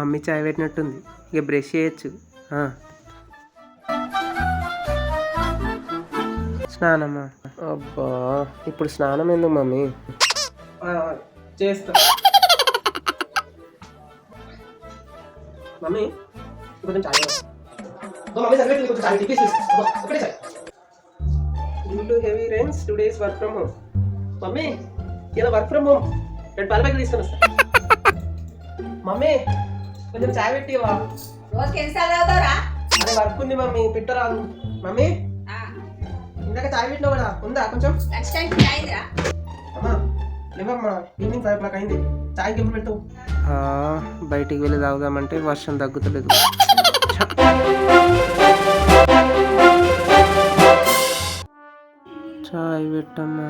Mummy చాయ్ పెట్టినట్టుంది, ఇక brush చేయొచ్చు. స్నానమా? అబ్బా ఇప్పుడు స్నానం ఎందుకు మమ్మీ? చేస్తా మమ్మీ. కొంచెం చాయ్ మమ్మీ సరిగ్గా కొంచెం చాయ్ టిఫిన్ ఒకటే చాయ్. Due to heavy rains 2 days work from home. Mummy ఇలా వర్క్ ఫ్రమ్ హోమ్ 2 పాల ప్యాకెట్లు తీసుకొని వస్తా. మమ్మీ కొంచెం చాయ్ పెట్టివా? రోజుకి ఎన్నిసార్లు తాగుతావురా? అదే వర్క్ ఉంది మమ్మీ, పెట్టరాదు. మమ్మీ ఇందాక చాయ్ పెట్టినా కూడా ఉందా కొంచెం? లంచ్ టైం అయిందిరా. అమ్మా లేవమ్మా, ఈవినింగ్ 5 o'clock అయింది. చాయ్కి ఎప్పుడు పెడతావు? బయటికి వెళ్ళి తాగుదామంటే వర్షం తగ్గుతలేదు. చాయ్ పెట్టమ్మా.